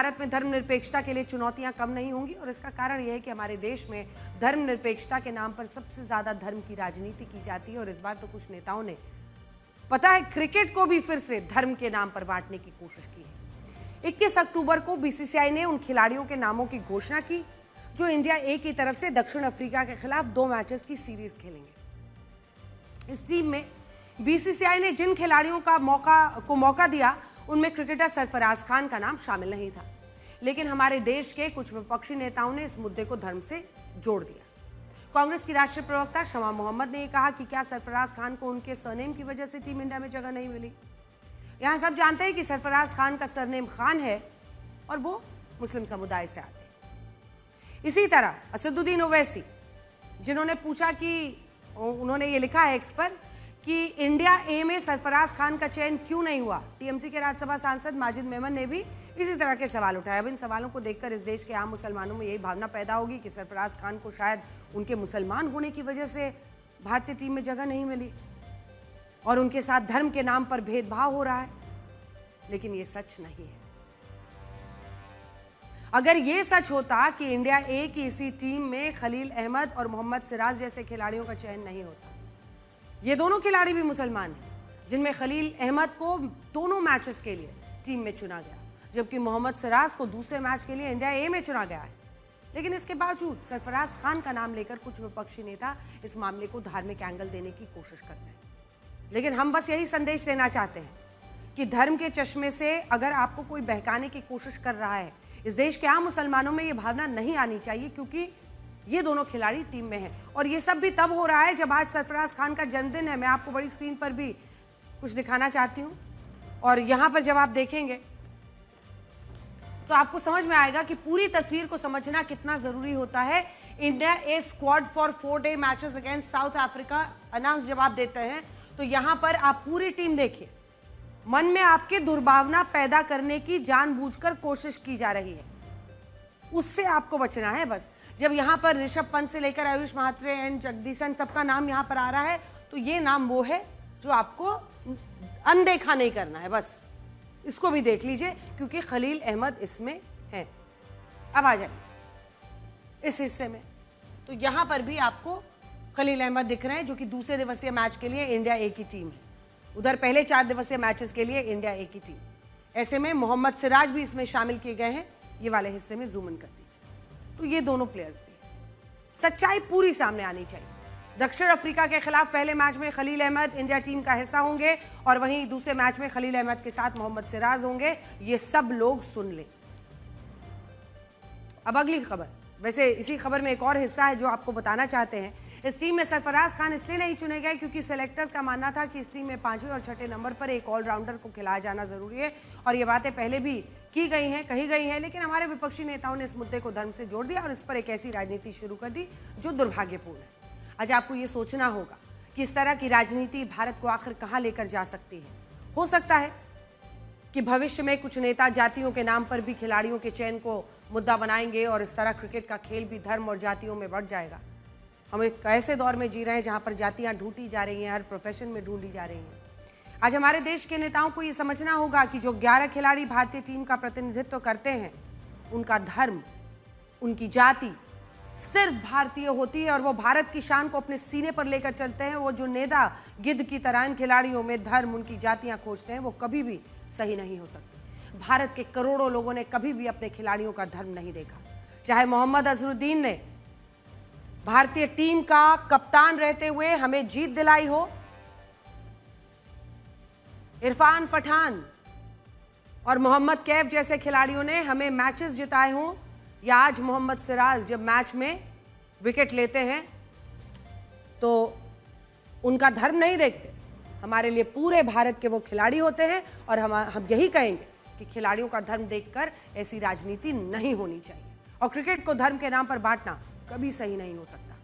भारत में धर्मनिरपेक्षता के लिए चुनौतियां कम नहीं होंगी और इसका कारण यह है कि हमारे देश में धर्मनिरपेक्षता के नाम पर सबसे ज्यादा धर्म की राजनीति की जाती है। और इस बार तो कुछ नेताओं ने, पता है, क्रिकेट को भी फिर से धर्म के नाम पर बांटने की कोशिश की है। 21 अक्टूबर को बीसीसीआई ने उन खिलाड़ियों के नामों की घोषणा की जो इंडिया ए की तरफ से दक्षिण अफ्रीका के खिलाफ 2 मैचेस की सीरीज खेलेंगे। इस टीम में बीसीसीआई ने जिन खिलाड़ियों का मौका दिया उनमें क्रिकेटर सरफराज खान का नाम शामिल नहीं था, लेकिन हमारे देश के कुछ विपक्षी नेताओं ने इस मुद्दे को धर्म से जोड़ दिया। कांग्रेस की राष्ट्रीय प्रवक्ता शमा मोहम्मद ने कहा कि क्या सरफराज खान को उनके सरनेम की वजह से टीम इंडिया में जगह नहीं मिली। यहां सब जानते हैं कि सरफराज खान का सरनेम खान है और वो मुस्लिम समुदाय से आते हैं। इसी तरह असदुद्दीन ओवैसी, जिन्होंने पूछा कि उन्होंने ये लिखा है एक्स पर कि इंडिया ए में सरफराज खान का चयन क्यों नहीं हुआ। टीएमसी के राज्यसभा सांसद माजिद मेमन ने भी इसी तरह के सवाल उठाए। अब इन सवालों को देखकर इस देश के आम मुसलमानों में यही भावना पैदा होगी कि सरफराज खान को शायद उनके मुसलमान होने की वजह से भारतीय टीम में जगह नहीं मिली और उनके साथ धर्म के नाम पर भेदभाव हो रहा है, लेकिन ये सच नहीं है। अगर ये सच होता कि इंडिया ए की इसी टीम में खलील अहमद और मोहम्मद सिराज जैसे खिलाड़ियों का चयन नहीं होता, ये दोनों खिलाड़ी भी मुसलमान हैं, जिनमें खलील अहमद को दोनों मैचेस के लिए टीम में चुना गया, जबकि मोहम्मद सिराज को दूसरे मैच के लिए इंडिया ए में चुना गया है। लेकिन इसके बावजूद सरफराज खान का नाम लेकर कुछ विपक्षी नेता इस मामले को धार्मिक एंगल देने की कोशिश कर रहे हैं। लेकिन हम बस यही संदेश देना चाहते हैं कि धर्म के चश्मे से अगर आपको कोई बहकाने की कोशिश कर रहा है, इस देश के आम मुसलमानों में ये भावना नहीं आनी चाहिए, क्योंकि ये दोनों खिलाड़ी टीम में हैं। और ये सब भी तब हो रहा है जब आज सरफराज खान का जन्मदिन है। मैं आपको बड़ी स्क्रीन पर भी कुछ दिखाना चाहती हूँ और यहाँ पर जब आप देखेंगे तो आपको समझ में आएगा कि पूरी तस्वीर को समझना कितना जरूरी होता है। India A squad for 4 day matches against south Africa announce जब आप देते हैं तो यहाँ पर आप पूरी टीम देखिए। मन में आपके दुर्भावना पैदा करने की जानबूझकर कोशिश की जा रही है, उससे आपको बचना है। बस जब यहाँ पर ऋषभ पंत से लेकर आयुष महात्रे एंड जगदीशन सबका नाम यहाँ पर आ रहा है तो ये नाम वो है जो आपको अनदेखा नहीं करना है। बस इसको भी देख लीजिए क्योंकि खलील अहमद इसमें है। अब आ जाए इस हिस्से में, तो यहाँ पर भी आपको खलील अहमद दिख रहे हैं जो कि दूसरे दिवसीय मैच के लिए इंडिया ए की टीम है। उधर पहले 4 दिवसीय मैचेस के लिए इंडिया ए की टीम। ऐसे में मोहम्मद सिराज भी इसमें शामिल किए गए हैं। ये वाले हिस्से में जूम इन कर दीजिए तो ये दोनों प्लेयर्स भी। सच्चाई पूरी सामने आनी चाहिए। दक्षिण अफ्रीका के खिलाफ पहले मैच में खलील अहमद इंडिया टीम का हिस्सा होंगे और वहीं दूसरे मैच में खलील अहमद के साथ मोहम्मद सिराज होंगे। ये सब लोग सुन लें। अब अगली खबर, वैसे इसी खबर में एक और हिस्सा है जो आपको बताना चाहते हैं। इस टीम में सरफराज खान इसलिए नहीं चुने गए क्योंकि सिलेक्टर्स का मानना था कि इस टीम में 5वें और 6ठे नंबर पर एक ऑलराउंडर को खिलाया जाना जरूरी है और ये बातें पहले भी की गई हैं, कही गई हैं, लेकिन हमारे विपक्षी नेताओं ने इस मुद्दे को धर्म से जोड़ दिया और इस पर एक ऐसी राजनीति शुरू कर दी जो दुर्भाग्यपूर्ण है। आज आपको ये सोचना होगा कि इस तरह की राजनीति भारत को आखिर कहाँ लेकर जा सकती है। हो सकता है कि भविष्य में कुछ नेता जातियों के नाम पर भी खिलाड़ियों के चयन को मुद्दा बनाएंगे और इस तरह क्रिकेट का खेल भी धर्म और जातियों में बढ़ जाएगा। हम एक ऐसे दौर में जी रहे हैं जहां पर जातियां ढूंढी जा रही हैं, हर प्रोफेशन में ढूंढी जा रही हैं। आज हमारे देश के नेताओं को ये समझना होगा कि जो 11 खिलाड़ी भारतीय टीम का प्रतिनिधित्व करते हैं, उनका धर्म, उनकी जाति सिर्फ भारतीय होती है और वो भारत की शान को अपने सीने पर लेकर चलते हैं। वो जो नेता गिद्ध की तरह इन खिलाड़ियों में धर्म, उनकी जातियां खोजते हैं, वो कभी भी सही नहीं हो सकती। भारत के करोड़ों लोगों ने कभी भी अपने खिलाड़ियों का धर्म नहीं देखा। चाहे मोहम्मद अजहरुद्दीन ने भारतीय टीम का कप्तान रहते हुए हमें जीत दिलाई हो, इरफान पठान और मोहम्मद कैफ जैसे खिलाड़ियों ने हमें मैचेस जिताए हों, या आज मोहम्मद सिराज जब मैच में विकेट लेते हैं तो उनका धर्म नहीं देखते। हमारे लिए पूरे भारत के वो खिलाड़ी होते हैं और हम यही कहेंगे कि खिलाड़ियों का धर्म देखकर ऐसी राजनीति नहीं होनी चाहिए और क्रिकेट को धर्म के नाम पर बांटना कभी सही नहीं हो सकता।